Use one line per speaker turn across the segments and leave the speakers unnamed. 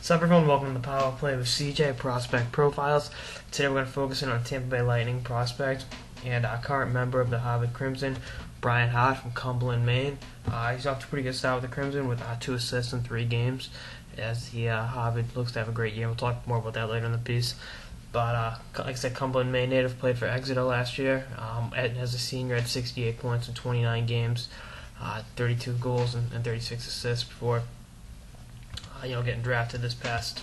What's up, everyone? Welcome to the Power Play with CJ Prospect Profiles. Today we're going to focus in on Tampa Bay Lightning prospect and a current member of the Harvard Crimson, Brian Hart from Cumberland, Maine. He's off to a pretty good start with the Crimson with 2 assists in 3 games as the Harvard looks to have a great year. We'll talk more about that later in the piece. But like I said, Cumberland, Maine native, played for Exeter last year. As a senior, had 68 points in 29 games, 32 goals and 36 assists before getting drafted this past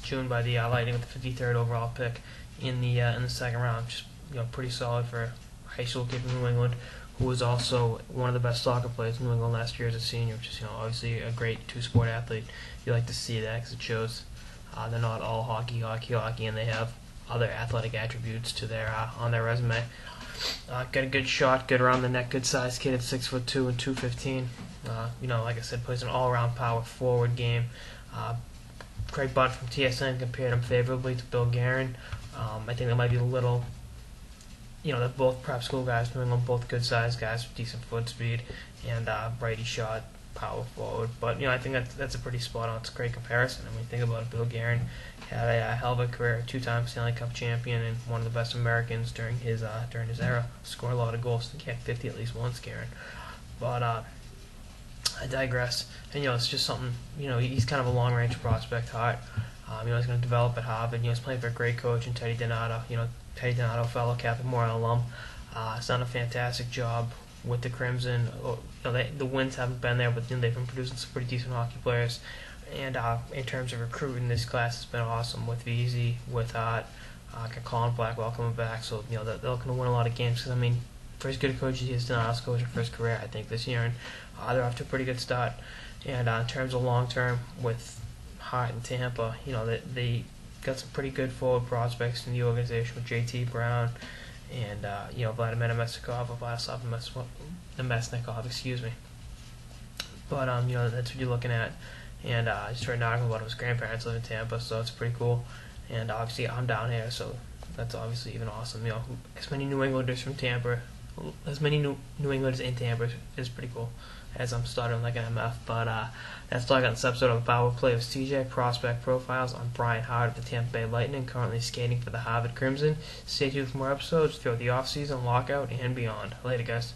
June by the Lightning with the 53rd overall pick in the second round. Just pretty solid for a high school kid from New England, who was also one of the best soccer players in New England last year as a senior, which is obviously a great two-sport athlete. You like to see that because it shows they're not all hockey, and they have other athletic attributes to their on their resume. Got a good shot, good around the net, good sized kid at 6'2" and 215. Like I said, plays an all-around power forward game. Craig Butt from TSN compared him favorably to Bill Guerin. I think that might be a little, they're both prep school guys, New England, both good-sized guys with decent foot speed and righty shot, power forward. But I think that's a pretty spot-on. It's a great comparison. And when you think about it, Bill Guerin had a hell of a career, 2-time Stanley Cup champion and one of the best Americans during his era. Scored a lot of goals. I think he had 50 at least once, Guerin. But I digress. And it's just something. He's kind of a long-range prospect, Hart. He's going to develop at Harvard. He's playing for a great coach in Teddy Donato. Teddy Donato, fellow Catholic Memorial alum. He's done a fantastic job with the Crimson. The wins haven't been there, but they've been producing some pretty decent hockey players. And in terms of recruiting, this class has been awesome with VZ, with Hart, Colin Blackwell coming back. So they're looking to win a lot of games. Because for as good a coach as he is, Donato's coaching for his career, I think this year, and they're off to a pretty good start. And in terms of long term with Hart and Tampa, they got some pretty good forward prospects in the organization with JT Brown and Vladimir Nemesnikov, excuse me. But that's what you're looking at. And I just read an article about his grandparents live in Tampa, so it's pretty cool. And obviously I'm down here, so that's obviously even awesome. As many New Englanders from Tampa, as many New Englanders in Tampa is pretty cool. As I'm starting like an MF, but that's all I got in this episode of the Power Play of CJ Prospect Profiles on Brian Hart of the Tampa Bay Lightning, currently skating for the Harvard Crimson. Stay tuned for more episodes throughout the off-season, lockout, and beyond. Later, guys.